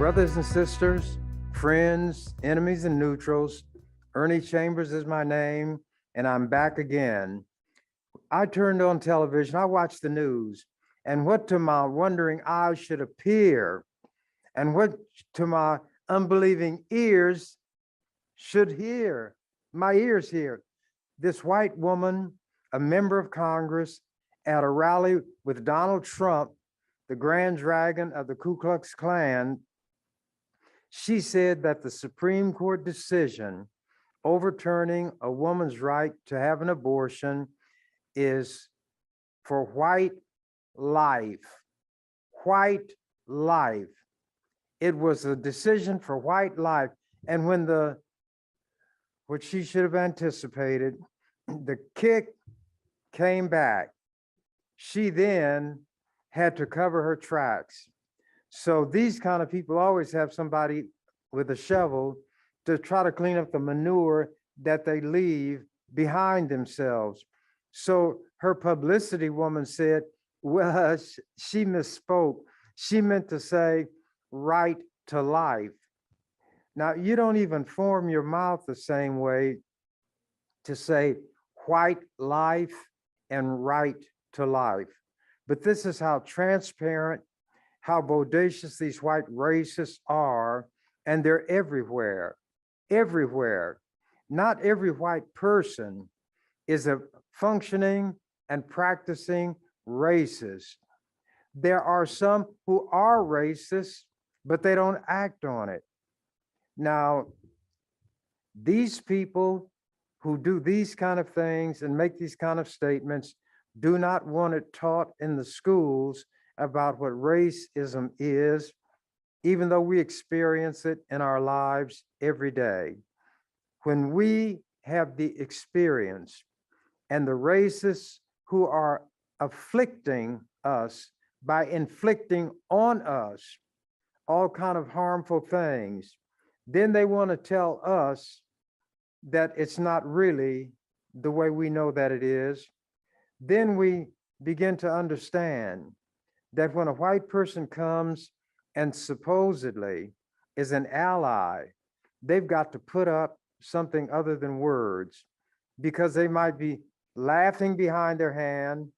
Brothers and sisters, friends, enemies and neutrals, Ernie Chambers is my name, and I'm back again. I turned on television, I watched the news, and what to my wondering eyes should appear, and what to my unbelieving ears should hear, my ears hear. This white woman, a member of Congress, at a rally with Donald Trump, the grand dragon of the Ku Klux Klan, she said that the Supreme Court decision overturning a woman's right to have an abortion is for white life. White life. It was a decision for white life. And when what she should have anticipated, the kick came back, she then had to cover her tracks. So these kind of people always have somebody with a shovel to try to clean up the manure that they leave behind themselves. So her publicity woman said, well, she misspoke. She meant to say right to life. Now, you don't even form your mouth the same way to say white life and right to life. But this is how transparent, how bodacious these white racists are, and they're everywhere, everywhere. Not every white person is a functioning and practicing racist. There are some who are racist, but they don't act on it. Now, these people who do these kind of things and make these kind of statements do not want it taught in the schools about what racism is, even though we experience it in our lives every day. When we have the experience and the racists who are afflicting us by inflicting on us all kind of harmful things, then they want to tell us that it's not really the way we know that it is. Then we begin to understand that when a white person comes and supposedly is an ally, they've got to put up something other than words, because they might be laughing behind their hand,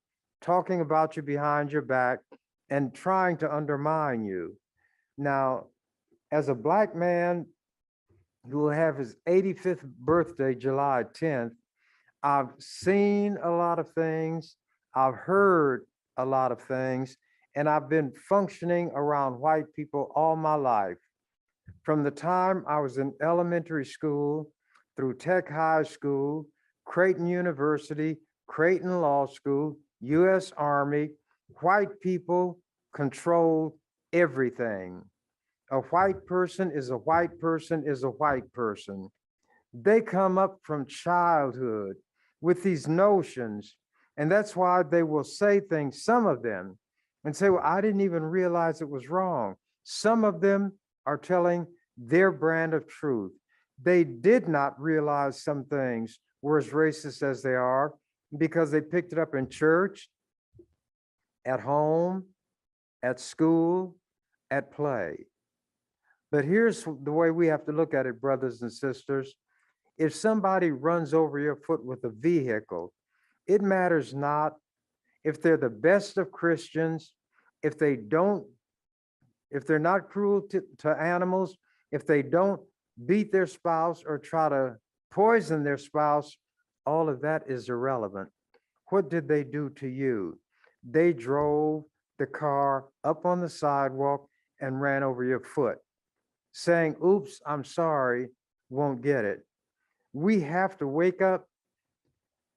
talking about you behind your back, and trying to undermine you. Now, as a Black man who will have his 85th birthday, July 10th, I've seen a lot of things, I've heard a lot of things, and I've been functioning around white people all my life. From the time I was in elementary school, through Tech High School, Creighton University, Creighton Law School, US Army, white people control everything. A white person is a white person is a white person. They come up from childhood with these notions, and that's why they will say things, some of them, and say, well, I didn't even realize it was wrong. Some of them are telling their brand of truth. They did not realize some things were as racist as they are because they picked it up in church, at home, at school, at play. But here's the way we have to look at it, brothers and sisters. If somebody runs over your foot with a vehicle, it matters not if they're the best of Christians, if they're not cruel to animals, if they don't beat their spouse or try to poison their spouse, all of that is irrelevant. What did they do to you? They drove the car up on the sidewalk and ran over your foot, saying, oops, I'm sorry, won't get it. We have to wake up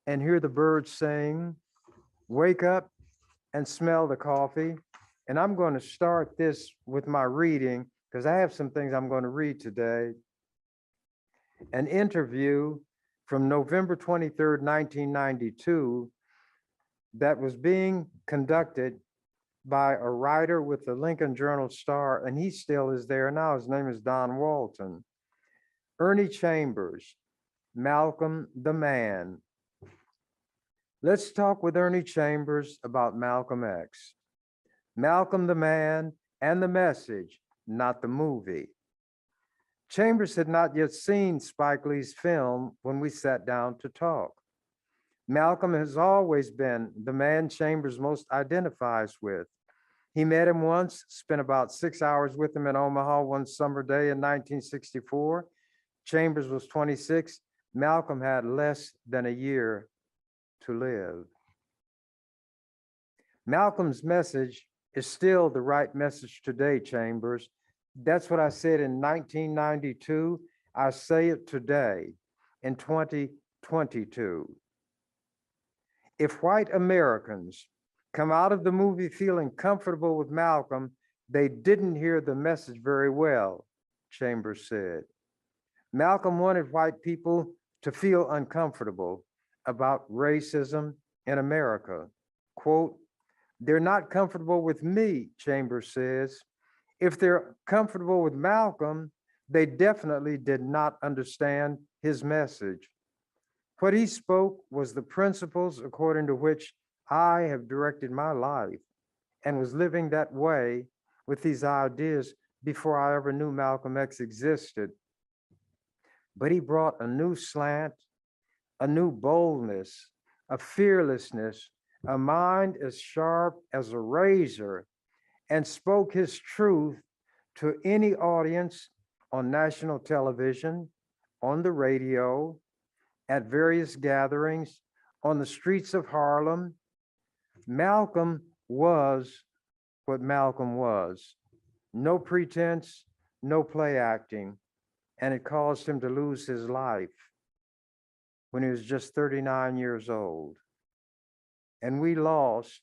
and hear the birds sing, wake up and smell the coffee. And I'm going to start this with my reading because I have some things I'm going to read today. An interview from November 23rd, 1992, that was being conducted by a writer with the Lincoln Journal-Star, and he still is there now. His name is Don Walton. Ernie Chambers, Malcolm the Man. Let's talk with Ernie Chambers about Malcolm X. Malcolm the Man and the message not the movie. Chambers had not yet seen Spike Lee's film when we sat down to talk. Malcolm has always been the man Chambers most identifies with. He met him once, spent about 6 hours with him in Omaha one summer day in 1964. Chambers was 26. Malcolm had less than a year to live. Malcolm's message is still the right message today, Chambers. That's what I said in 1992. I say it today in 2022. If white Americans come out of the movie feeling comfortable with Malcolm, they didn't hear the message very well, Chambers said. Malcolm wanted white people to feel uncomfortable about racism in America. Quote, "They're not comfortable with me," Chambers says. If they're comfortable with Malcolm, they definitely did not understand his message. What he spoke was the principles according to which I have directed my life and was living that way with these ideas before I ever knew Malcolm X existed. But he brought a new slant, a new boldness, a fearlessness, a mind as sharp as a razor, and spoke his truth to any audience on national television, on the radio, at various gatherings, on the streets of Harlem. Malcolm was what Malcolm was. No pretense, no play acting, and it caused him to lose his life when he was just 39 years old. And we lost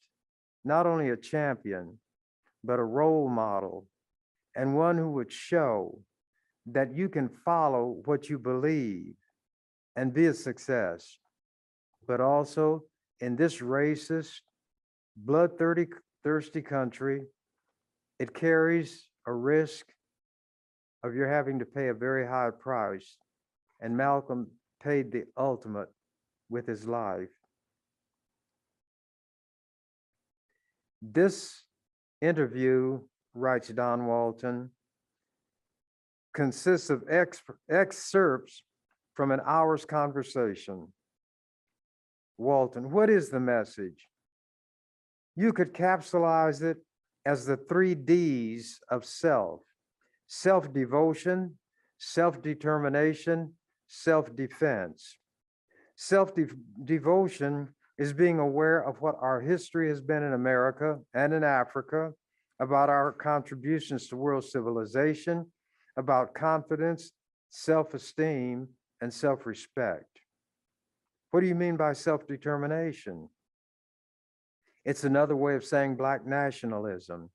not only a champion, but a role model, and one who would show that you can follow what you believe and be a success. But also in this racist, bloodthirsty country, it carries a risk of your having to pay a very high price. And Malcolm paid the ultimate with his life. This interview, writes Don Walton, consists of excerpts from an hour's conversation. Walton, what is the message? You could capsulize it as the 3 Ds of self: self-devotion, self-determination, self-defense. Self-devotion is being aware of what our history has been in America and in Africa, about our contributions to world civilization, about confidence, self-esteem, and self-respect. What do you mean by self-determination? It's another way of saying Black nationalism.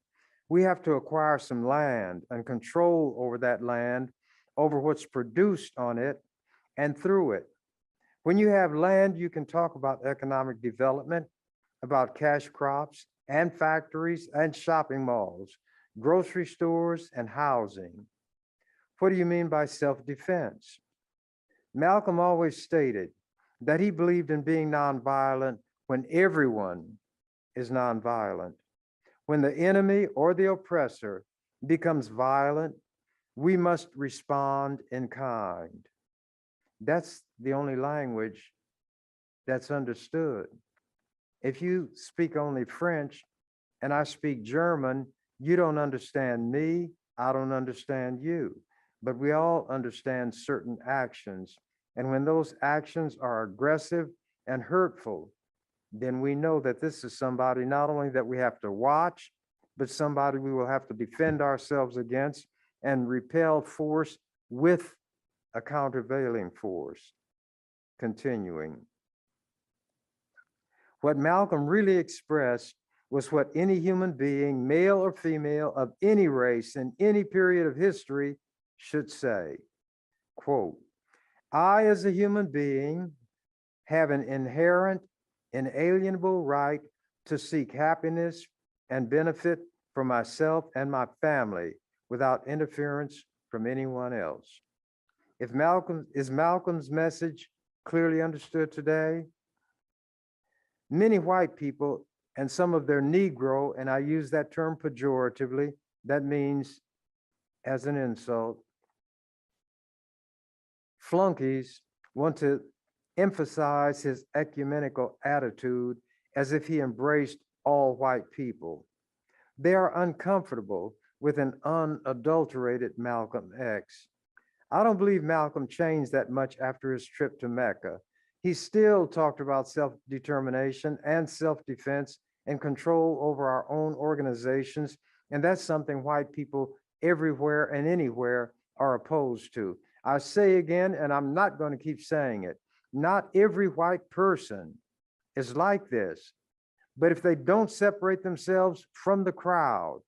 We have to acquire some land and control over that land, over what's produced on it and through it. When you have land, you can talk about economic development, about cash crops and factories and shopping malls, grocery stores and housing. What do you mean by self-defense? Malcolm always stated that he believed in being nonviolent when everyone is nonviolent. When the enemy or the oppressor becomes violent, we must respond in kind. That's the only language that's understood. If you speak only French and I speak German, you don't understand me, I don't understand you. But we all understand certain actions. And when those actions are aggressive and hurtful, then we know that this is somebody not only that we have to watch, but somebody we will have to defend ourselves against and repel force with a countervailing force. Continuing. What Malcolm really expressed was what any human being, male or female, of any race in any period of history should say. Quote, "I, as a human being, have an inherent, inalienable right to seek happiness and benefit for myself and my family without interference from anyone else." Is Malcolm's message clearly understood today? Many white people and some of their Negro, and I use that term pejoratively, that means as an insult. Flunkies want to emphasize his ecumenical attitude as if he embraced all white people. They are uncomfortable with an unadulterated Malcolm X. I don't believe Malcolm changed that much after his trip to Mecca. He still talked about self-determination and self-defense and control over our own organizations. And that's something white people everywhere and anywhere are opposed to. I say again, and I'm not going to keep saying it, not every white person is like this. But if they don't separate themselves from the crowd,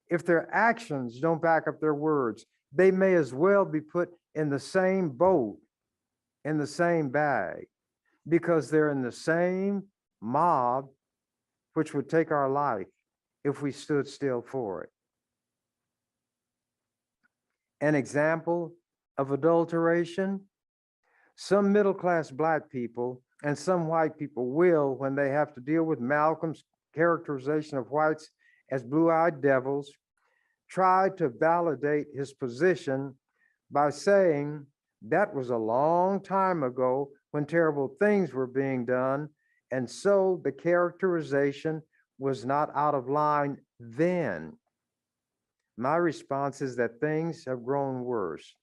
if their actions don't back up their words, they may as well be put in the same boat, in the same bag, because they're in the same mob, which would take our life if we stood still for it. An example of adulteration: some middle-class Black people and some white people will, when they have to deal with Malcolm's characterization of whites as blue-eyed devils, try to validate his position by saying that was a long time ago when terrible things were being done, and so the characterization was not out of line then. My response is that things have grown worse.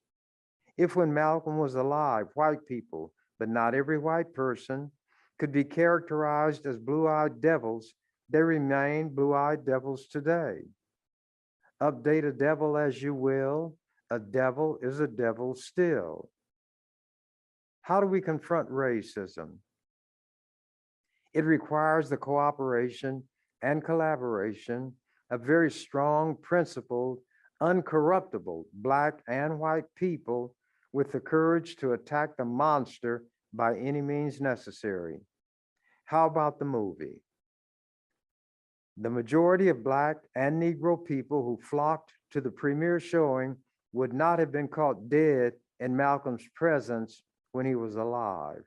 If when Malcolm was alive, white people, but not every white person, could be characterized as blue-eyed devils, they remain blue-eyed devils today. Update a devil as you will, a devil is a devil still. How do we confront racism? It requires the cooperation and collaboration of very strong, principled, uncorruptible Black and white people with the courage to attack the monster by any means necessary. How about the movie? The majority of Black and Negro people who flocked to the premiere showing would not have been caught dead in Malcolm's presence when he was alive.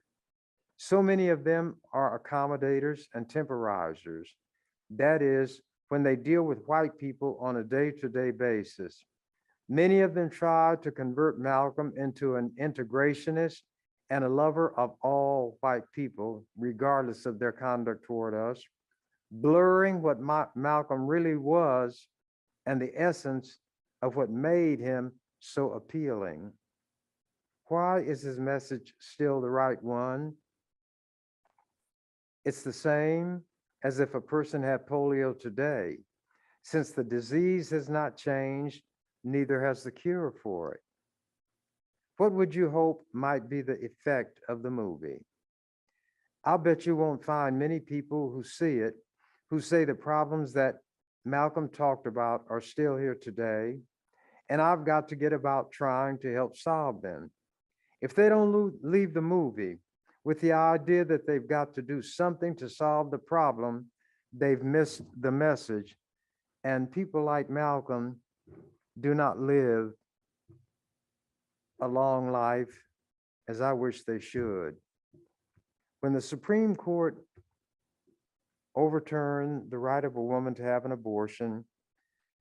So many of them are accommodators and temporizers. That is, when they deal with white people on a day-to-day basis. Many of them tried to convert Malcolm into an integrationist and a lover of all white people, regardless of their conduct toward us, blurring what Malcolm really was and the essence of what made him so appealing. Why is his message still the right one? It's the same as if a person had polio today. Since the disease has not changed, neither has the cure for it. What would you hope might be the effect of the movie? I'll bet you won't find many people who see it who say the problems that Malcolm talked about are still here today, and I've got to get about trying to help solve them. If they don't leave the movie with the idea that they've got to do something to solve the problem, they've missed the message. And people like Malcolm do not live a long life as I wish they should. When the Supreme Court overturned the right of a woman to have an abortion,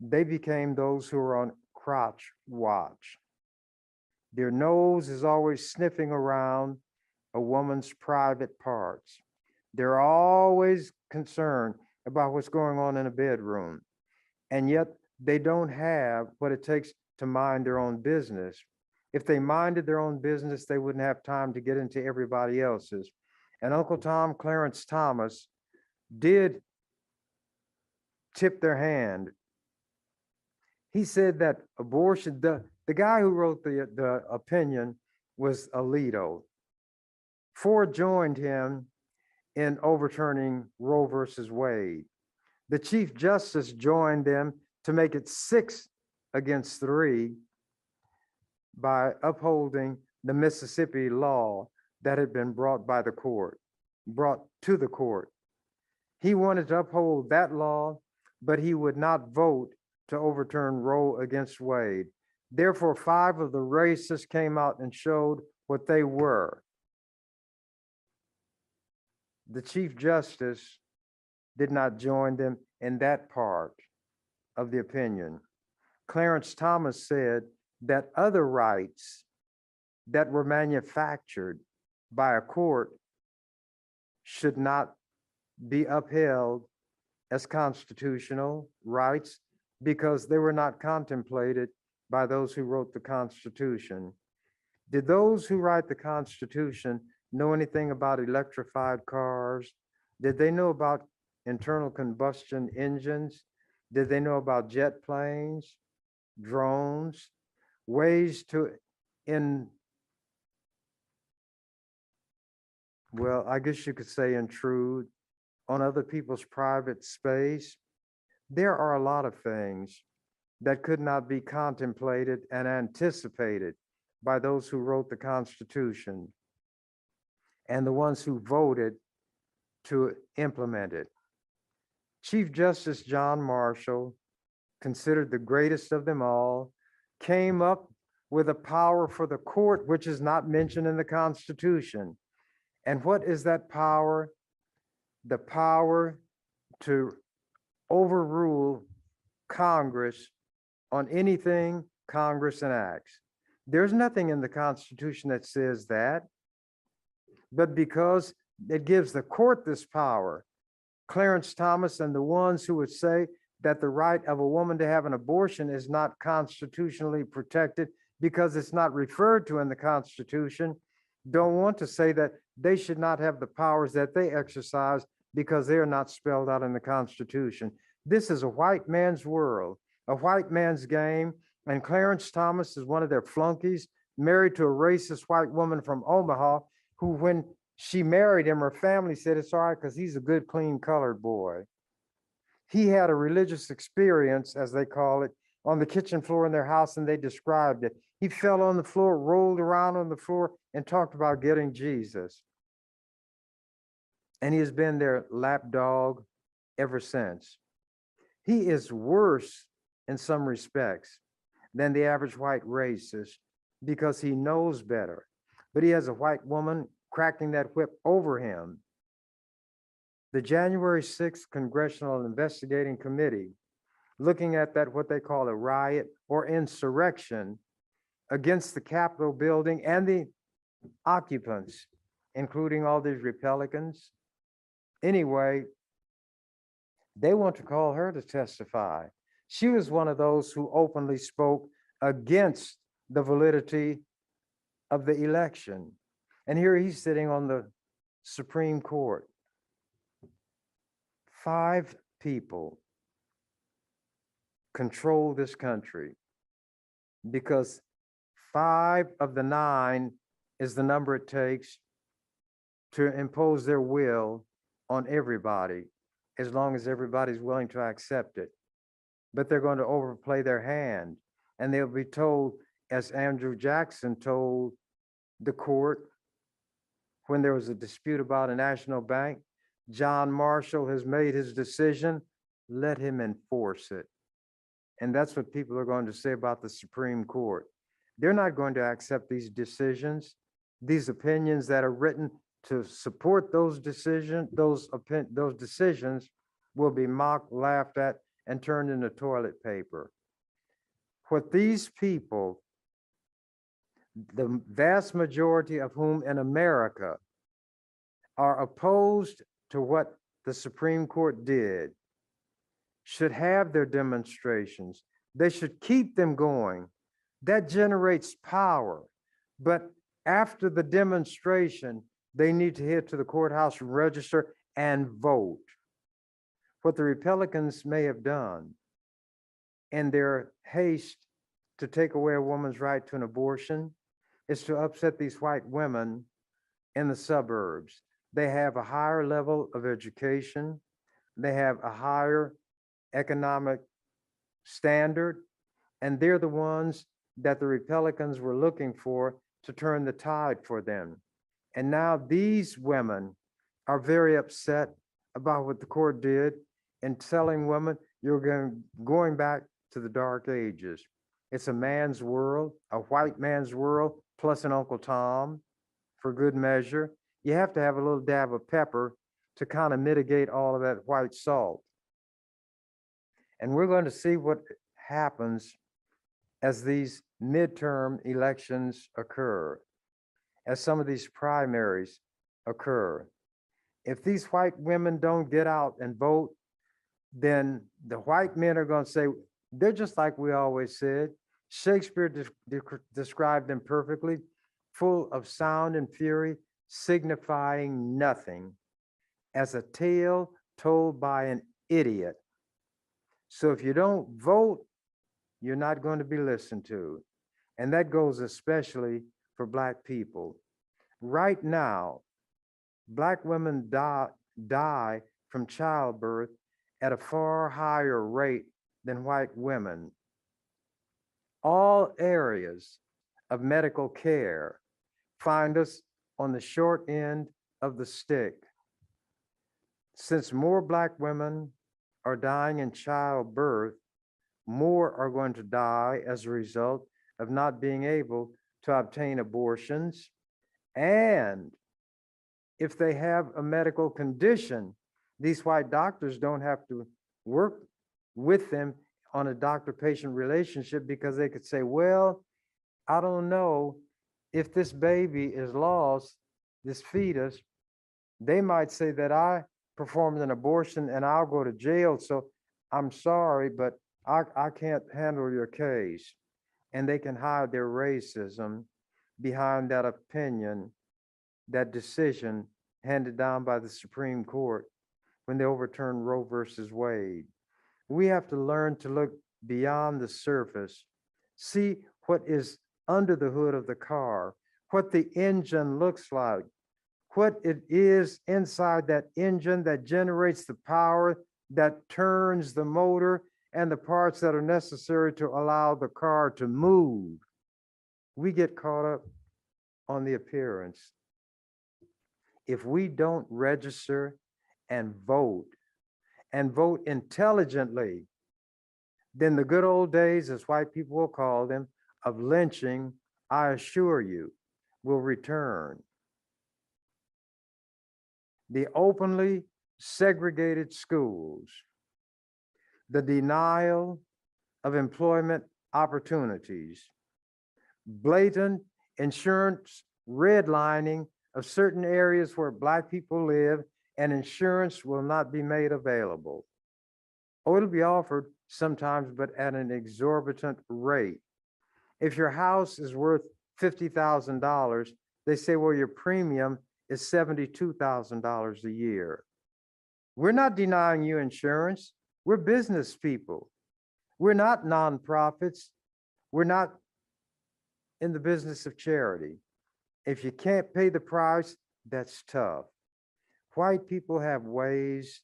they became those who are on crotch watch. Their nose is always sniffing around a woman's private parts. They're always concerned about what's going on in a bedroom, and yet they don't have what it takes to mind their own business. If they minded their own business, they wouldn't have time to get into everybody else's. And Uncle Tom Clarence Thomas did tip their hand. He said that abortion, the guy who wrote the opinion was Alito. Ford joined him in overturning Roe versus Wade. The Chief Justice joined them to make it 6-3 by upholding the Mississippi law that had been brought to the court. He wanted to uphold that law, but he would not vote to overturn Roe against Wade. Therefore, 5 of the racists came out and showed what they were. The Chief Justice did not join them in that part of the opinion. Clarence Thomas said that other rights that were manufactured by a court should not be upheld as constitutional rights because they were not contemplated by those who wrote the Constitution. Did those who write the Constitution know anything about electrified cars? Did they know about internal combustion engines? Did they know about jet planes, drones, ways to well, I guess you could say intrude on other people's private space? There are a lot of things that could not be contemplated and anticipated by those who wrote the Constitution and the ones who voted to implement it. Chief Justice John Marshall, considered the greatest of them all, came up with a power for the court which is not mentioned in the Constitution. And what is that power? The power to overrule Congress on anything Congress enacts. There's nothing in the Constitution that says that, but because it gives the court this power, Clarence Thomas and the ones who would say that the right of a woman to have an abortion is not constitutionally protected because it's not referred to in the Constitution, don't want to say that they should not have the powers that they exercise because they are not spelled out in the Constitution. This is a white man's world, a white man's game, and Clarence Thomas is one of their flunkies, married to a racist white woman from Omaha, who, when she married him, her family said it's all right because he's a good, clean colored boy. He had a religious experience, as they call it, on the kitchen floor in their house, and they described it. He fell on the floor, rolled around on the floor, and talked about getting Jesus. And he has been their lapdog ever since. He is worse in some respects than the average white racist because he knows better. But he has a white woman cracking that whip over him. The January 6th Congressional Investigating Committee, looking at that, what they call a riot or insurrection against the Capitol building and the occupants, including all these Republicans. Anyway, they want to call her to testify. She was one of those who openly spoke against the validity of the election. And here he's sitting on the Supreme Court. 5 people control this country because 5 of the 9 is the number it takes to impose their will on everybody, as long as everybody's willing to accept it. But they're going to overplay their hand, and they'll be told, as Andrew Jackson told the court when there was a dispute about a national bank, John Marshall has made his decision, let him enforce it. And that's what people are going to say about the Supreme Court. They're not going to accept these decisions, these opinions that are written to support those decisions. Those decisions will be mocked, laughed at, and turned into toilet paper. What these people, the vast majority of whom in America are opposed to what the Supreme Court did, should have their demonstrations. They should keep them going. That generates power. But after the demonstration, they need to head to the courthouse, register, and vote. What the Republicans may have done in their haste to take away a woman's right to an abortion is to upset these white women in the suburbs. They have a higher level of education. They have a higher economic standard, and they're the ones that the Republicans were looking for to turn the tide for them. And now these women are very upset about what the court did in telling women, you're going back to the dark ages. It's a man's world, a white man's world, plus an Uncle Tom for good measure. You have to have a little dab of pepper to kind of mitigate all of that white salt. And we're going to see what happens as these midterm elections occur, as some of these primaries occur. If these white women don't get out and vote, then the white men are going to say, they're just like we always said. Shakespeare described them perfectly, full of sound and fury, signifying nothing, as a tale told by an idiot. So if you don't vote, you're not going to be listened to. And that goes especially for Black people. Right now, Black women die from childbirth at a far higher rate than white women. All areas of medical care find us on the short end of the stick. Since more Black women are dying in childbirth, more are going to die as a result of not being able to obtain abortions. And if they have a medical condition, these white doctors don't have to work with them on a doctor-patient relationship, because they could say, well, I don't know if this baby is lost, this fetus. They might say that I performed an abortion and I'll go to jail, so I'm sorry, but I can't handle your case. And they can hide their racism behind that opinion, that decision handed down by the Supreme Court when they overturned Roe versus Wade. We have to learn to look beyond the surface, see what is under the hood of the car, what the engine looks like, what it is inside that engine that generates the power, that turns the motor, and the parts that are necessary to allow the car to move. We get caught up on the appearance. If we don't register and vote intelligently, then the good old days, as white people will call them, of lynching, I assure you, will return. The openly segregated schools, the denial of employment opportunities, blatant insurance redlining of certain areas where Black people live, and insurance will not be made available. Oh, it'll be offered sometimes, but at an exorbitant rate. If your house is worth $50,000, they say, well, your premium is $72,000 a year. We're not denying you insurance. We're business people. We're not nonprofits. We're not in the business of charity. If you can't pay the price, that's tough. White people have ways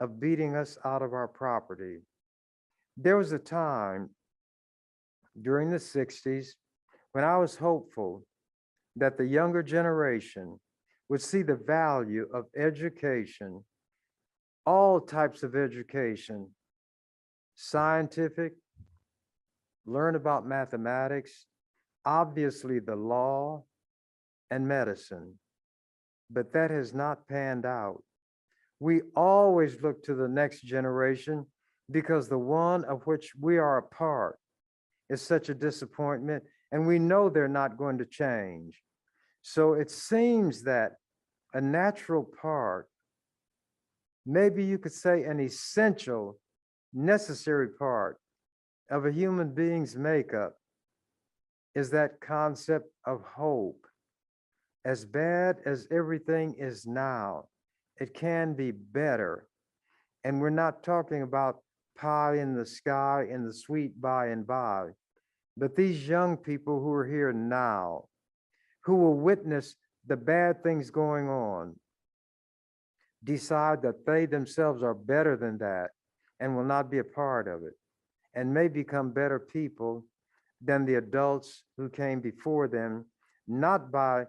of beating us out of our property. There was a time during the 60s when I was hopeful that the younger generation would see the value of education, all types of education, scientific, learn about mathematics, obviously the law, and medicine. But that has not panned out. We always look to the next generation because the one of which we are a part is such a disappointment, and we know they're not going to change. So it seems that a natural part, maybe you could say an essential, necessary part of a human being's makeup, is that concept of hope. As bad as everything is now, it can be better. And we're not talking about pie in the sky and the sweet by and by, but these young people who are here now, who will witness the bad things going on, decide that they themselves are better than that and will not be a part of it, and may become better people than the adults who came before them, not by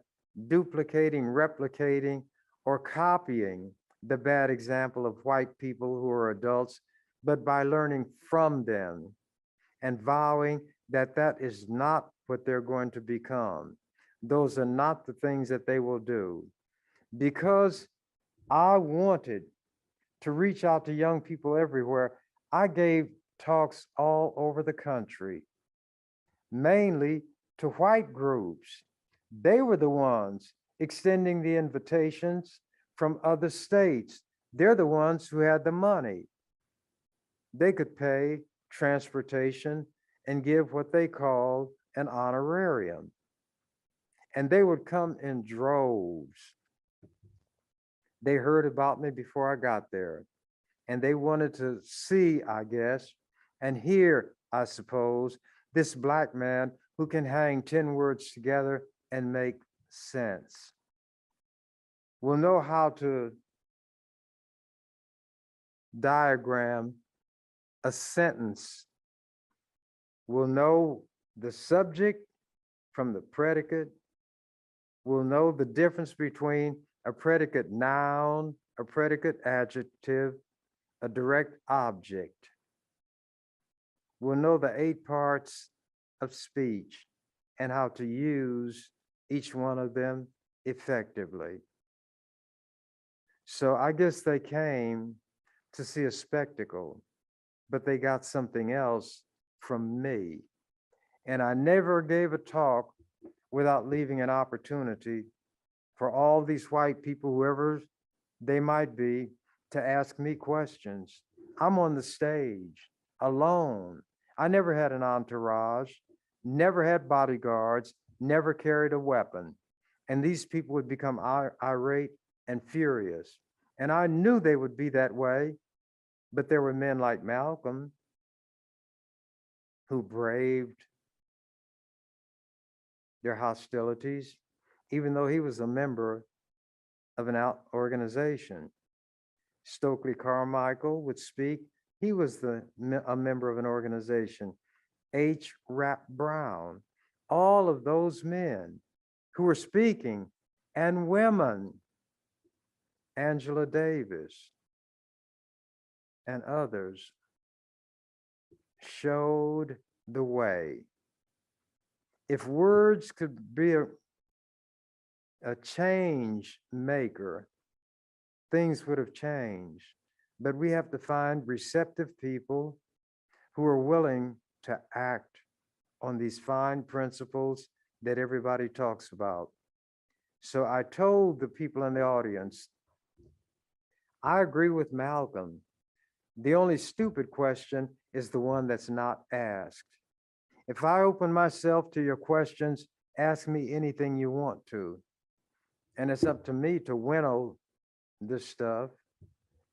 duplicating, replicating, or copying the bad example of white people who are adults, but by learning from them and vowing that that is not what they're going to become. Those are not the things that they will do. Because I wanted to reach out to young people everywhere, I gave talks all over the country. mainly to white groups. They were the ones extending the invitations from other states. They're the ones who had the money. They could pay transportation and give what they called an honorarium. And they would come in droves. They heard about me before I got there, and they wanted to see, I guess, and hear, I suppose, this Black man who can hang 10 words together and make sense. Will know how to diagram a sentence, will know the subject from the predicate, will know the difference between a predicate noun, a predicate adjective, a direct object. Will know the 8 parts of speech and how to use each one of them effectively. So I guess they came to see a spectacle, but they got something else from me. And I never gave a talk without leaving an opportunity for all these white people, whoever they might be, to ask me questions. I'm on the stage alone. I never had an entourage, never had bodyguards, never carried a weapon. And these people would become irate and furious. And I knew they would be that way, but there were men like Malcolm who braved their hostilities, even though he was a member of an organization. Stokely Carmichael would speak. He was a member of an organization. H. Rap Brown, all of those men who were speaking, and women, Angela Davis and others, showed the way. If words could be a change maker, things would have changed. But we have to find receptive people who are willing to act on these fine principles that everybody talks about. So I told the people in the audience, I agree with Malcolm. The only stupid question is the one that's not asked. If I open myself to your questions, ask me anything you want to. And it's up to me to winnow this stuff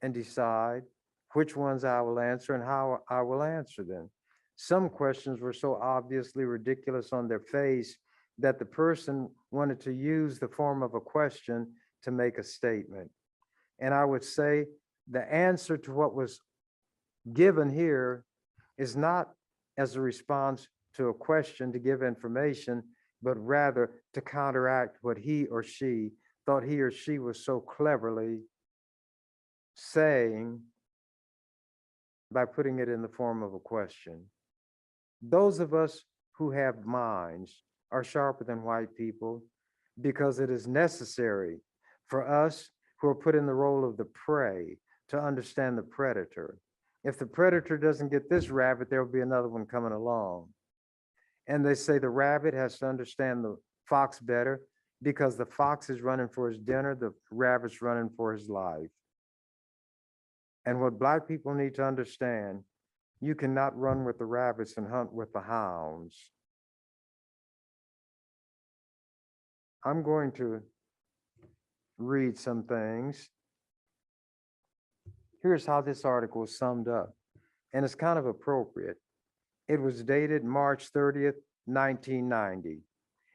and decide which ones I will answer and how I will answer them. Some questions were so obviously ridiculous on their face that the person wanted to use the form of a question to make a statement. And I would say the answer to what was given here is not as a response to a question to give information, but rather to counteract what he or she thought he or she was so cleverly saying by putting it in the form of a question. Those of us who have minds are sharper than white people because it is necessary for us who are put in the role of the prey to understand the predator. If the predator doesn't get this rabbit, there will be another one coming along. And they say the rabbit has to understand the fox better because the fox is running for his dinner, the rabbit's running for his life. And what Black people need to understand, you cannot run with the rabbits and hunt with the hounds. I'm going to read some things. Here's how this article is summed up, and it's kind of appropriate. It was dated March 30th, 1990.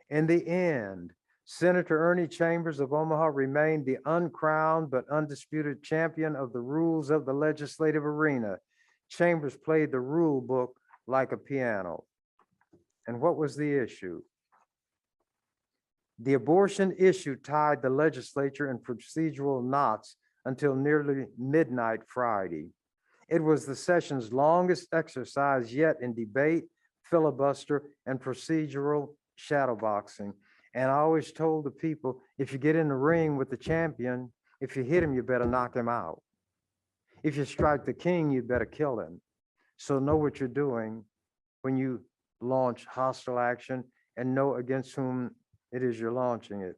In the end, Senator Ernie Chambers of Omaha remained the uncrowned but undisputed champion of the rules of the legislative arena. Chambers played the rule book like a piano. And what was the issue? The abortion issue tied the legislature in procedural knots until nearly midnight Friday. It was the session's longest exercise yet in debate, filibuster, and procedural shadowboxing. And I always told the people, if you get in the ring with the champion, if you hit him, you better knock him out. If you strike the king, you better kill him. So know what you're doing when you launch hostile action and know against whom it is you're launching it.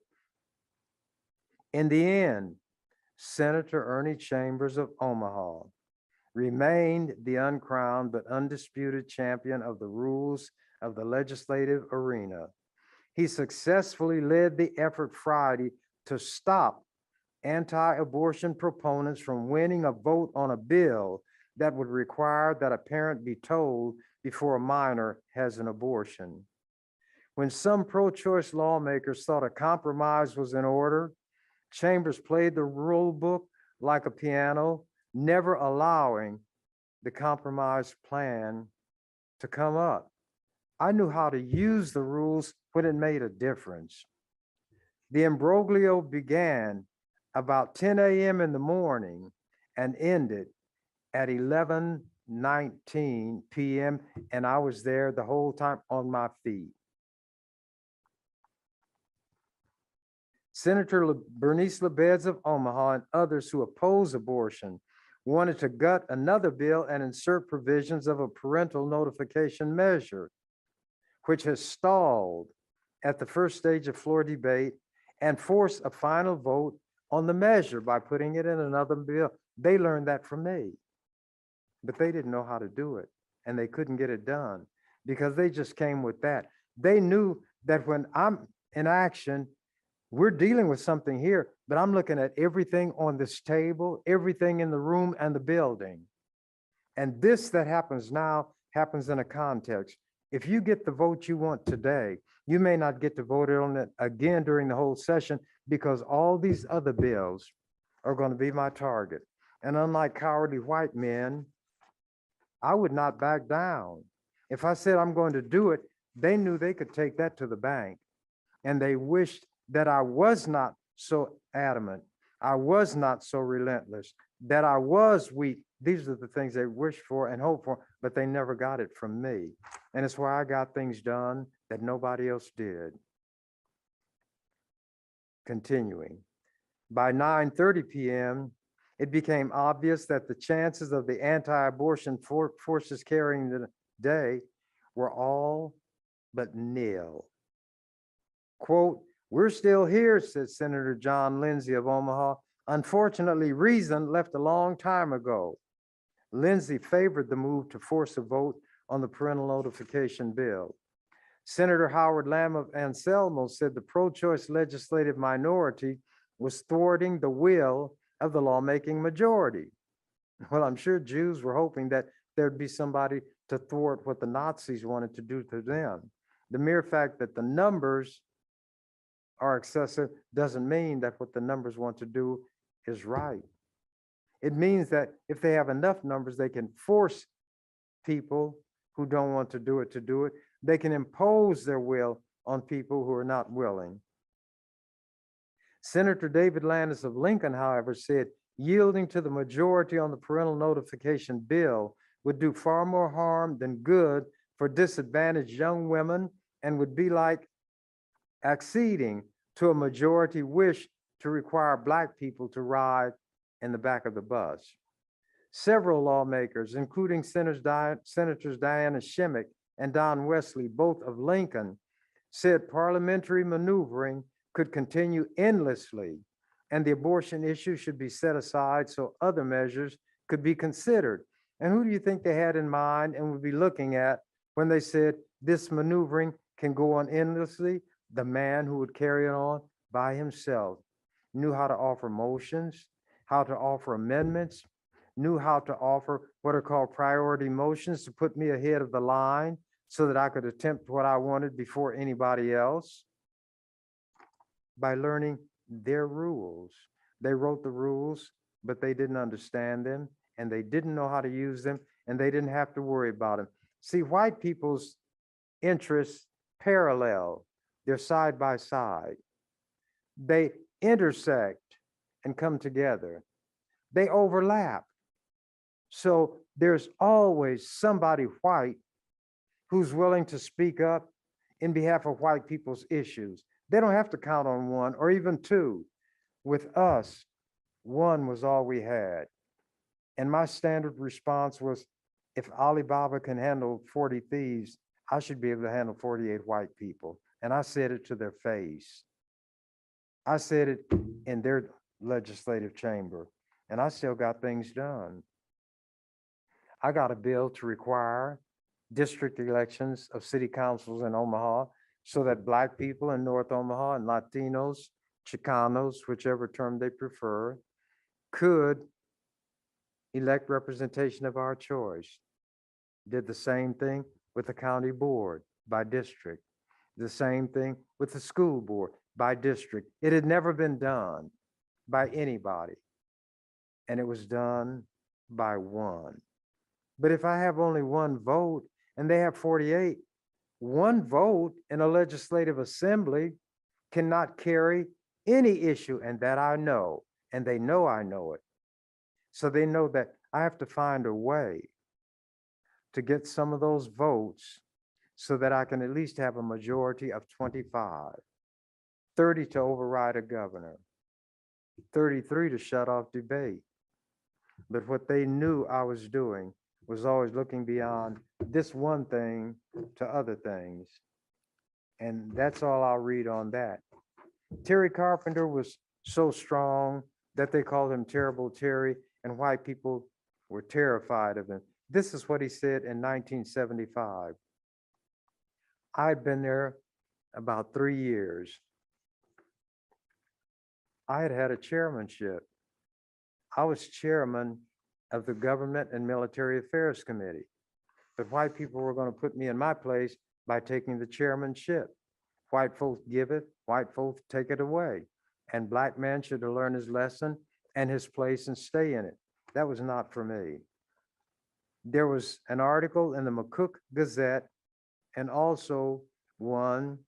In the end, Senator Ernie Chambers of Omaha remained the uncrowned but undisputed champion of the rules of the legislative arena. He successfully led the effort Friday to stop anti-abortion proponents from winning a vote on a bill that would require that a parent be told before a minor has an abortion. When some pro-choice lawmakers thought a compromise was in order, Chambers played the rule book like a piano, never allowing the compromise plan to come up. I knew how to use the rules when it made a difference. The imbroglio began about 10 a.m. in the morning and ended at 11:19 p.m. and I was there the whole time on my feet. Senator Bernice Lebeds of Omaha and others who oppose abortion wanted to gut another bill and insert provisions of a parental notification measure, which has stalled at the first stage of floor debate, and force a final vote on the measure by putting it in another bill. They learned that from me, but they didn't know how to do it, and they couldn't get it done because they just came with that. They knew that when I'm in action, we're dealing with something here, but I'm looking at everything on this table, everything in the room and the building. And this that happens now happens in a context. If you get the vote you want today, you may not get to vote on it again during the whole session because all these other bills are going to be my target. And unlike cowardly white men, I would not back down. If I said I'm going to do it, they knew they could take that to the bank. And they wished that I was not so adamant, I was not so relentless, that I was weak. These are the things they wished for and hoped for, but they never got it from me. And it's why I got things done that nobody else did. Continuing, by 9:30 p.m., it became obvious that the chances of the anti-abortion forces carrying the day were all but nil. Quote, "We're still here," said Senator John Lindsay of Omaha. "Unfortunately, reason left a long time ago." Lindsay favored the move to force a vote on the parental notification bill. Senator Howard Lamb of Anselmo said the pro-choice legislative minority was thwarting the will of the lawmaking majority. Well, I'm sure Jews were hoping that there'd be somebody to thwart what the Nazis wanted to do to them. The mere fact that the numbers are excessive doesn't mean that what the numbers want to do is right. It means that if they have enough numbers, they can force people who don't want to do it. They can impose their will on people who are not willing. Senator David Landis of Lincoln, however, said yielding to the majority on the parental notification bill would do far more harm than good for disadvantaged young women and would be like acceding to a majority wish to require Black people to ride in the back of the bus. Several lawmakers, including Senators Diana Shimmick and Don Wesley, both of Lincoln, said parliamentary maneuvering could continue endlessly and the abortion issue should be set aside so other measures could be considered. And who do you think they had in mind and would be looking at when they said this maneuvering can go on endlessly? The man who would carry it on by himself, knew how to offer motions, how to offer amendments, knew how to offer what are called priority motions to put me ahead of the line so that I could attempt what I wanted before anybody else by learning their rules. They wrote the rules, but they didn't understand them and they didn't know how to use them and they didn't have to worry about them. See, white people's interests parallel, they're side by side. They intersect and come together. They overlap. So there's always somebody white who's willing to speak up in behalf of white people's issues. They don't have to count on one or even two. With us, one was all we had. And my standard response was, if Alibaba can handle 40 thieves, I should be able to handle 48 white people. And I said it to their face. I said it in their legislative chamber, and I still got things done. I got a bill to require district elections of city councils in Omaha so that Black people in North Omaha and Latinos, Chicanos, whichever term they prefer, could elect representation of our choice. Did the same thing with the county board by district. The same thing with the school board by district. It had never been done by anybody. And it was done by one. But if I have only one vote and they have 48, one vote in a legislative assembly cannot carry any issue, and that I know, and they know I know it. So they know that I have to find a way to get some of those votes so that I can at least have a majority of 25, 30 to override a governor, 33 to shut off debate. But what they knew I was doing was always looking beyond this one thing to other things. And that's all I'll read on that. Terry Carpenter was so strong that they called him Terrible Terry, and white people were terrified of him. This is what he said in 1975. I'd been there about 3 years. I had had a chairmanship. I was chairman of the Government and Military Affairs Committee. But white people were going to put me in my place by taking the chairmanship. White folk give it, white folk take it away. And Black man should learn his lesson and his place and stay in it. That was not for me. There was an article in the McCook Gazette and also one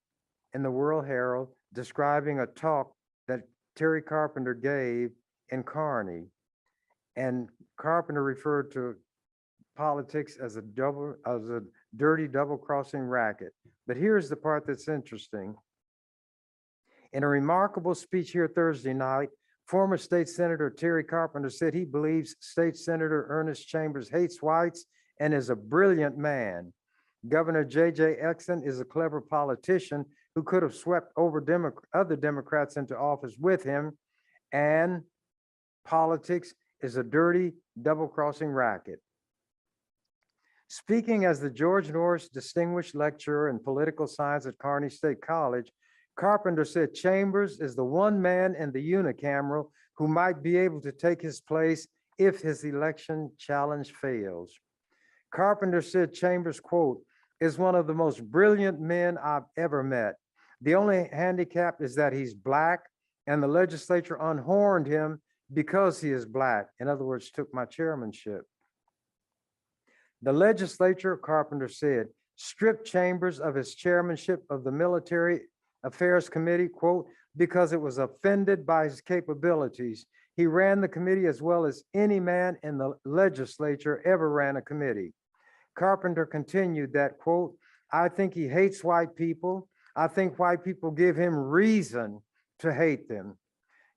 in the World Herald describing a talk that Terry Carpenter gave in Kearney. And Carpenter referred to politics as a dirty double-crossing racket. But here's the part that's interesting. In a remarkable speech here Thursday night, former State Senator Terry Carpenter said he believes State Senator Ernest Chambers hates whites and is a brilliant man. Governor J.J. Exon is a clever politician who could have swept over other Democrats into office with him, and politics is a dirty double-crossing racket. Speaking as the George Norris Distinguished Lecturer in Political Science at Kearney State College, Carpenter said Chambers is the one man in the unicameral who might be able to take his place if his election challenge fails. Carpenter said Chambers, quote, is one of the most brilliant men I've ever met. The only handicap is that he's Black, and the legislature unhorned him because he is Black. In other words, took my chairmanship. The legislature, Carpenter said, stripped Chambers of his chairmanship of the Military Affairs Committee, quote, because it was offended by his capabilities. He ran the committee as well as any man in the legislature ever ran a committee. Carpenter continued that, quote, I think he hates white people. I think white people give him reason to hate them.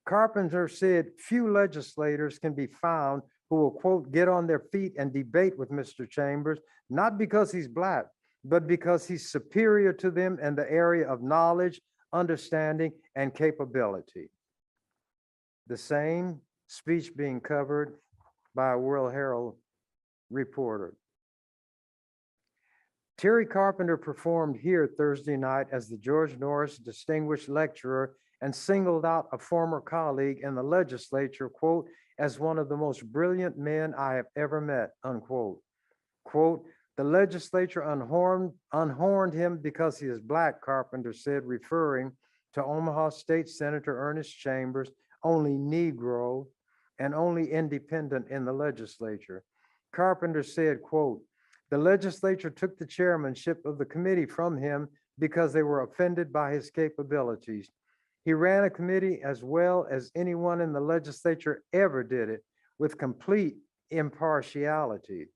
Carpenter said few legislators can be found who will, quote, get on their feet and debate with Mr. Chambers, not because he's Black, but because he's superior to them in the area of knowledge, understanding, and capability. The same speech being covered by a World Herald reporter. Terry Carpenter performed here Thursday night as the George Norris Distinguished Lecturer and singled out a former colleague in the legislature, quote, as one of the most brilliant men I have ever met, unquote. Quote, the legislature unhorned him because he is Black, Carpenter said, referring to Omaha State Senator Ernest Chambers, only Negro and only independent in the legislature. Carpenter said, quote, the legislature took the chairmanship of the committee from him because they were offended by his capabilities. He ran a committee as well as anyone in the legislature ever did it, with complete impartiality.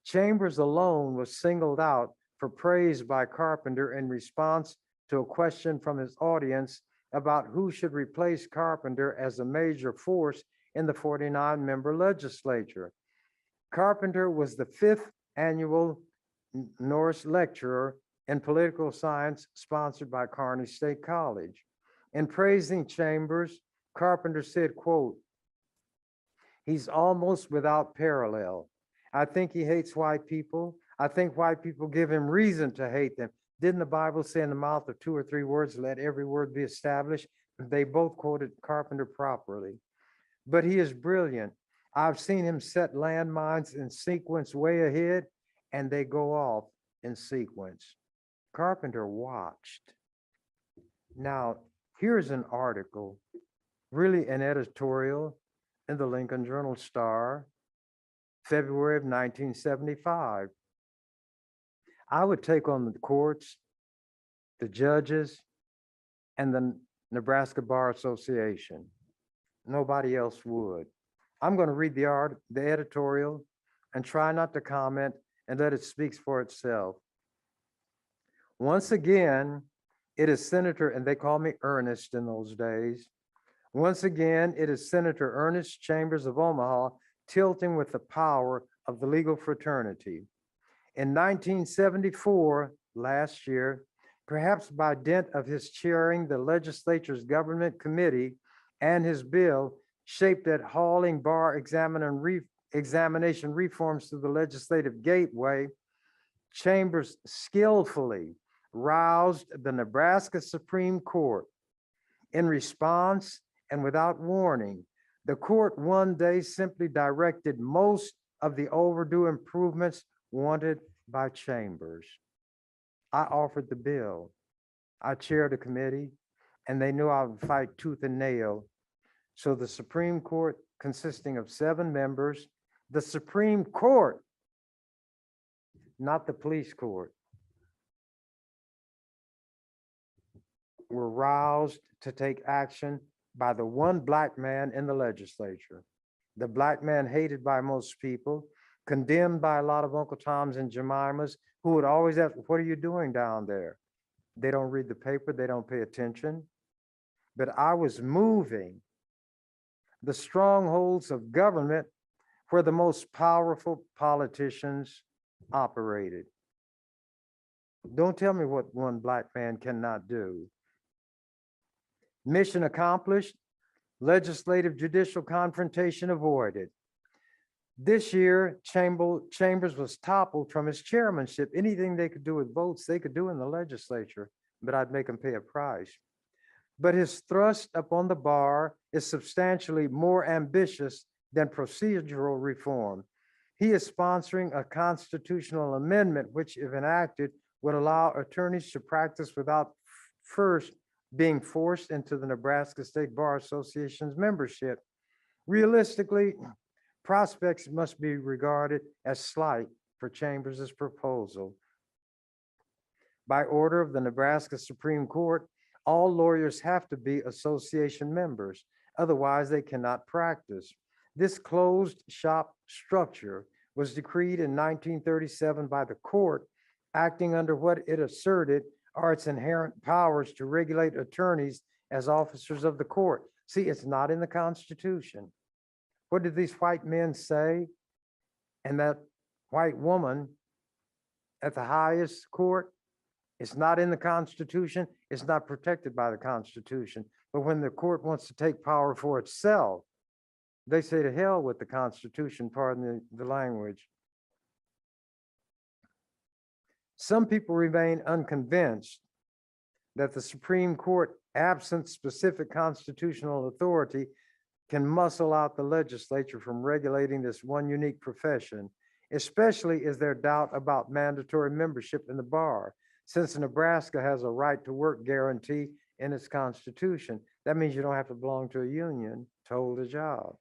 Chambers alone was singled out for praise by Carpenter in response to a question from his audience about who should replace Carpenter as a major force in the 49-member legislature. Carpenter was the 5th annual Norris Lecturer in Political Science, sponsored by Kearney State College. In praising Chambers, Carpenter said, quote, "He's almost without parallel. I think he hates white people. I think white people give him reason to hate them. Didn't the Bible say in the mouth of 2 or 3 words, let every word be established?" They both quoted Carpenter properly. But he is brilliant. I've seen him set landmines in sequence way ahead, and they go off in sequence. Carpenter watched. Now, here's an article, really an editorial in the Lincoln Journal Star, February of 1975. I would take on the courts, the judges, and the Nebraska Bar Association. Nobody else would. I'm going to read the editorial and try not to comment and let it speak for itself. Once again, it is Senator, and they called me Ernest in those days. Once again, it is Senator Ernest Chambers of Omaha tilting with the power of the legal fraternity. In 1974, last year, perhaps by dint of his chairing the legislature's government committee and his bill shaped at hauling bar examination reforms to the legislative gateway, Chambers skillfully roused the Nebraska Supreme Court. In response, and without warning, the court one day simply directed most of the overdue improvements wanted by Chambers. I offered the bill. I chaired a committee, and they knew I would fight tooth and nail. So the Supreme Court, consisting of 7 members, the Supreme Court, not the police court, were roused to take action by the one black man in the legislature. The black man hated by most people, condemned by a lot of Uncle Toms and Jemimas, who would always ask, "What are you doing down there?" They don't read the paper, they don't pay attention. But I was moving the strongholds of government where the most powerful politicians operated. Don't tell me what one black man cannot do. Mission accomplished, legislative judicial confrontation avoided. This year, Chambers was toppled from his chairmanship. Anything they could do with votes, they could do in the legislature, but I'd make him pay a price. But his thrust upon the bar is substantially more ambitious than procedural reform. He is sponsoring a constitutional amendment, which, if enacted, would allow attorneys to practice without first being forced into the Nebraska State Bar Association's membership. Realistically, prospects must be regarded as slight for Chambers' proposal. By order of the Nebraska Supreme Court, all lawyers have to be association members, otherwise they cannot practice. This closed shop structure was decreed in 1937 by the court, acting under what it asserted are its inherent powers to regulate attorneys as officers of the court. See, it's not in the Constitution. What did these white men say? And that white woman at the highest court, it's not in the Constitution. It's not protected by the Constitution. But when the court wants to take power for itself, they say to hell with the Constitution, pardon the language. Some people remain unconvinced that the Supreme Court, absent specific constitutional authority, can muscle out the legislature from regulating this one unique profession, especially is there doubt about mandatory membership in the bar. Since Nebraska has a right to work guarantee in its constitution, that means you don't have to belong to a union to hold a job.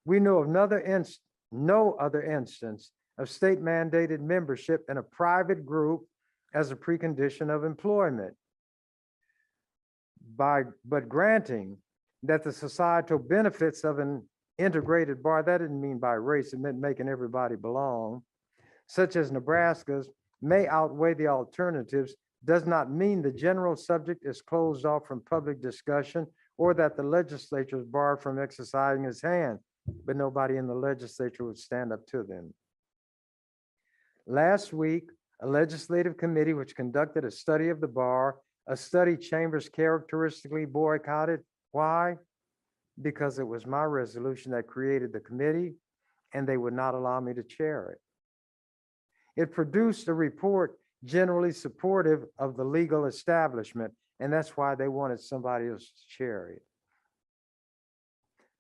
We know of no other instance of state mandated membership in a private group as a precondition of employment. But granting that the societal benefits of an integrated bar, that didn't mean by race, it meant making everybody belong, such as Nebraska's, may outweigh the alternatives, does not mean the general subject is closed off from public discussion or that the legislature is barred from exercising its hand, but nobody in the legislature would stand up to them. Last week, a legislative committee which conducted a study of the bar, a study Chambers characteristically boycotted. Why? Because it was my resolution that created the committee and they would not allow me to chair it. It produced a report generally supportive of the legal establishment, and that's why they wanted somebody else to chair it.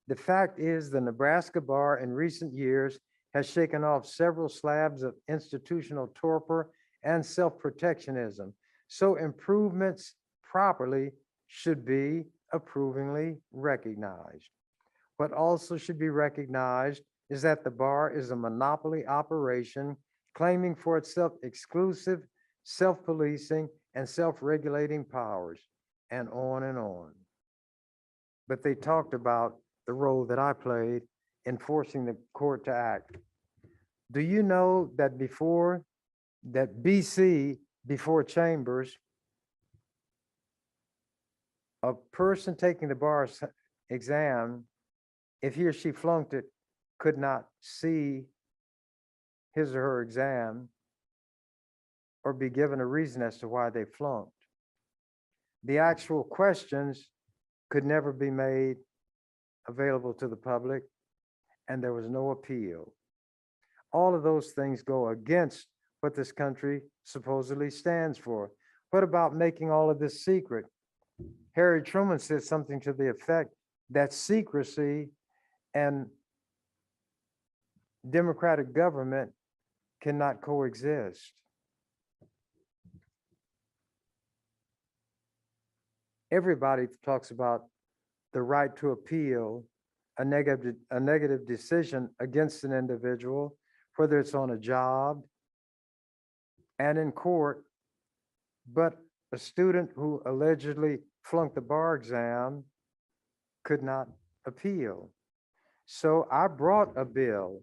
The fact is, the Nebraska bar in recent years has shaken off several slabs of institutional torpor and self-protectionism. So improvements properly should be approvingly recognized. What also should be recognized is that the bar is a monopoly operation claiming for itself exclusive self-policing and self-regulating powers, and on and on. But they talked about the role that I played in forcing the court to act. Do you know that BC, before Chambers, a person taking the bar exam, if he or she flunked it, could not see his or her exam or be given a reason as to why they flunked. The actual questions could never be made available to the public, and there was no appeal. All of those things go against what this country supposedly stands for. What about making all of this secret? Harry Truman said something to the effect that secrecy and democratic government cannot coexist. Everybody talks about the right to appeal a negative decision against an individual, whether it's on a job and in court, but a student who allegedly flunked the bar exam could not appeal. So I brought a bill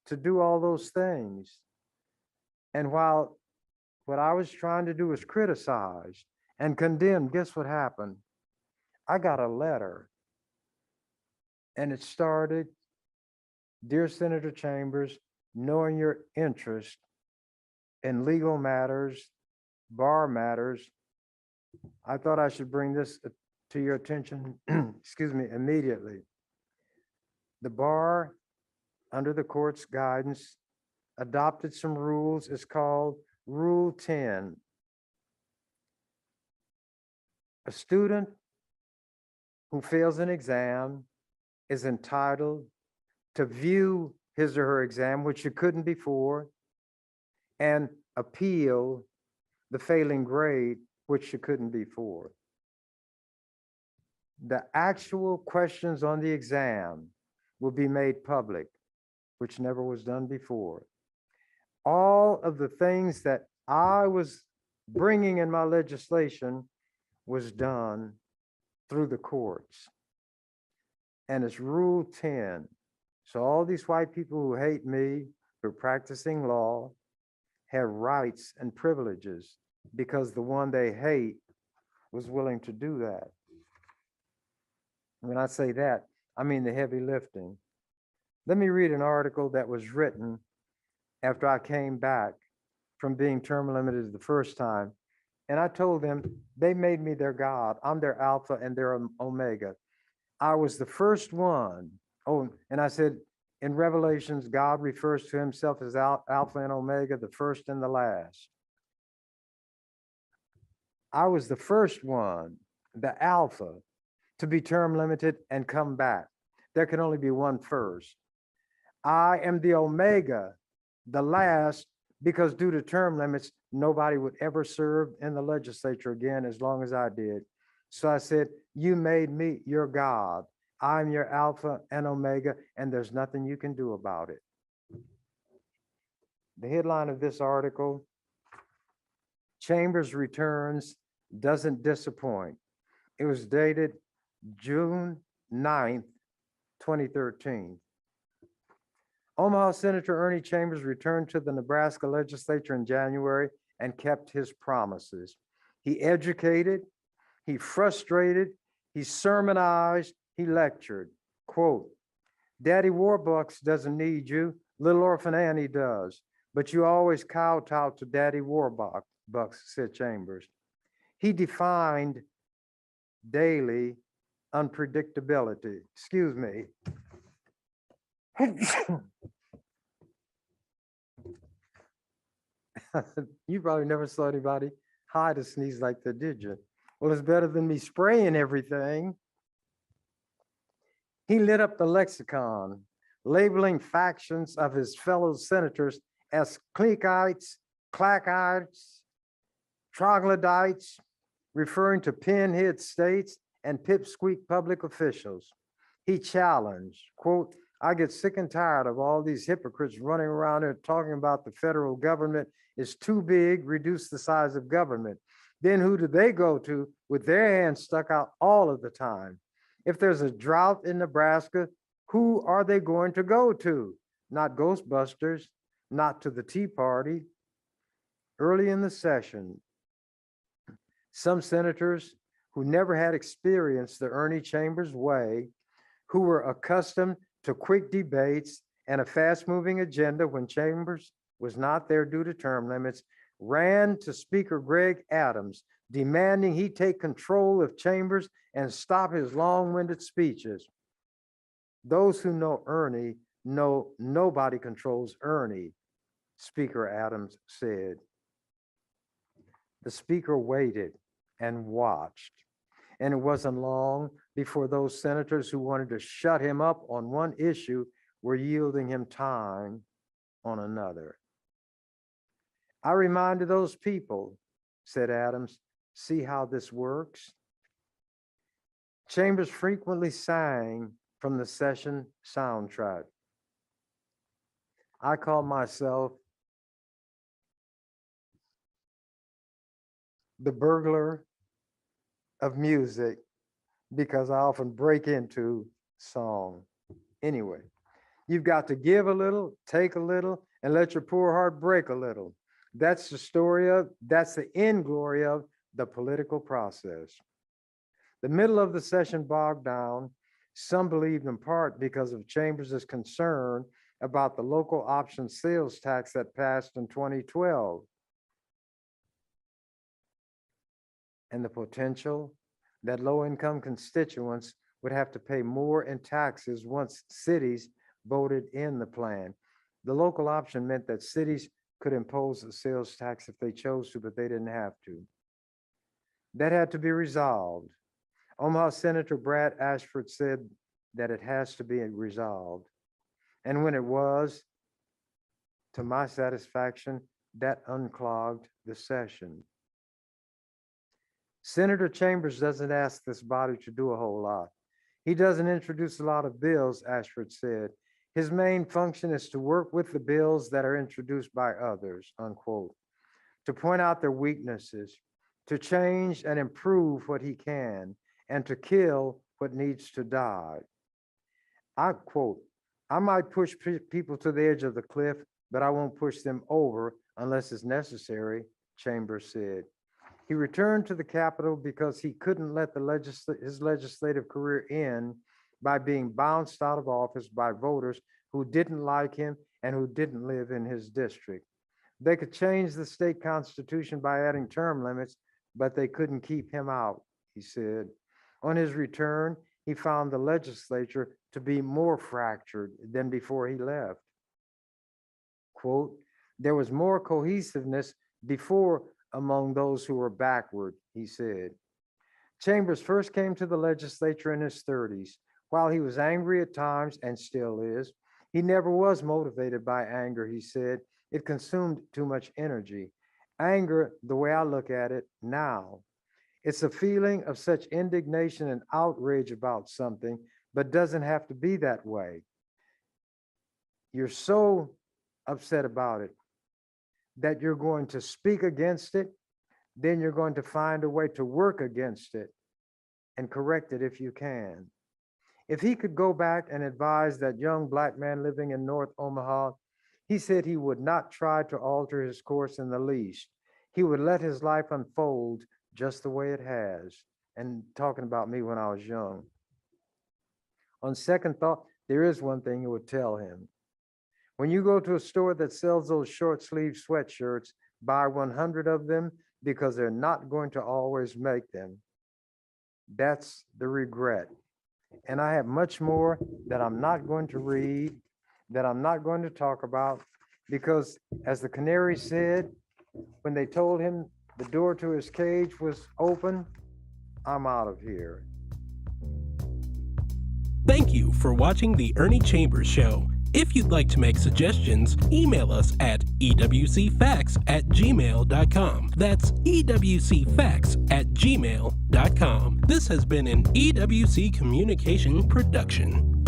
to do all those things. And while what I was trying to do was criticize and condemn, guess what happened? I got a letter, and it started, "Dear Senator Chambers, knowing your interest in legal matters, bar matters, I thought I should bring this to your attention, excuse me, immediately. The bar, under the court's guidance, adopted some rules. It's called Rule 10. A student who fails an exam is entitled to view his or her exam, which you couldn't before, and appeal the failing grade, which you couldn't before. The actual questions on the exam will be made public, which never was done before. All of the things that I was bringing in my legislation was done through the courts. And it's Rule 10. So all these white people who hate me for practicing law have rights and privileges because the one they hate was willing to do that. When I say that, I mean the heavy lifting. Let me read an article that was written after I came back from being term limited the first time. And I told them they made me their God. I'm their Alpha and their Omega. I was the first one. Oh, and I said, in Revelations, God refers to himself as Alpha and Omega, the first and the last. I was the first one, the Alpha, to be term limited and come back. There can only be one first. I am the Omega, the last, because due to term limits, nobody would ever serve in the legislature again as long as I did. So I said, you made me your God. I'm your Alpha and Omega, and there's nothing you can do about it. The headline of this article, Chambers returns, doesn't disappoint. It was dated June 9th, 2013. Omaha Senator Ernie Chambers returned to the Nebraska legislature in January and kept his promises. He educated, he frustrated, he sermonized, he lectured. Quote, Daddy Warbucks doesn't need you, little orphan Annie does. but you always kowtow to Daddy Warbucks, said Chambers. He defined daily unpredictability. Excuse me. You probably never saw anybody hide a sneeze like that, did you? Well, it's better than me spraying everything. He lit up the lexicon, labeling factions of his fellow senators as cliquites, clackites, troglodytes, referring to pinhead states and pipsqueak public officials. He challenged, quote, I get sick and tired of all these hypocrites running around here talking about the federal government is too big, reduce the size of government. Then who do they go to with their hands stuck out all of the time? If there's a drought in Nebraska, who are they going to go to? Not Ghostbusters, not to the Tea Party. Early in the session, some senators who never had experienced the Ernie Chambers way, who were accustomed to quick debates and a fast-moving agenda when Chambers was not there due to term limits, ran to Speaker Greg Adams, demanding he take control of Chambers and stop his long-winded speeches. Those who know Ernie know nobody controls Ernie, Speaker Adams said. The speaker waited and watched, and it wasn't long before those senators who wanted to shut him up on one issue were yielding him time on another. I reminded those people, said Adams, see how this works? Chambers frequently sang from the session soundtrack. I call myself the burglar of music because I often break into song. Anyway, you've got to give a little, take a little, and let your poor heart break a little. That's the end glory of the political process. The middle of the session bogged down, some believed in part because of Chambers' concern about the local option sales tax that passed in 2012 and the potential that low-income constituents would have to pay more in taxes once cities voted in the plan. The local option meant that cities could impose a sales tax if they chose to, but they didn't have to. That had to be resolved. Omaha Senator Brad Ashford said that it has to be resolved. And when it was, to my satisfaction, that unclogged the session. Senator Chambers doesn't ask this body to do a whole lot. He doesn't introduce a lot of bills, Ashford said. His main function is to work with the bills that are introduced by others, unquote, to point out their weaknesses, to change and improve what he can, and to kill what needs to die. I quote, I might push people to the edge of the cliff, but I won't push them over unless it's necessary, Chambers said. He returned to the Capitol because he couldn't let his legislative career end by being bounced out of office by voters who didn't like him and who didn't live in his district. They could change the state constitution by adding term limits, but they couldn't keep him out, he said. On his return, he found the legislature to be more fractured than before he left. Quote, there was more cohesiveness before among those who were backward, he said. Chambers first came to the legislature in his 30s. While he was angry at times and still is, he never was motivated by anger, he said. It consumed too much energy. Anger, the way I look at it now, it's a feeling of such indignation and outrage about something, but doesn't have to be that way. You're so upset about it that you're going to speak against it, then you're going to find a way to work against it and correct it if you can. If he could go back and advise that young Black man living in North Omaha, he said he would not try to alter his course in the least. He would let his life unfold just the way it has. And talking about me when I was young. On second thought, there is one thing he would tell him. When you go to a store that sells those short sleeve sweatshirts, buy 100 of them because they're not going to always make them. That's the regret. And I have much more that I'm not going to read, that I'm not going to talk about, because as the canary said, when they told him the door to his cage was open, I'm out of here. Thank you for watching The Ernie Chambers Show. If you'd like to make suggestions, email us at ewcfacts@gmail.com. That's ewcfacts@gmail.com. This has been an EWC Communication production.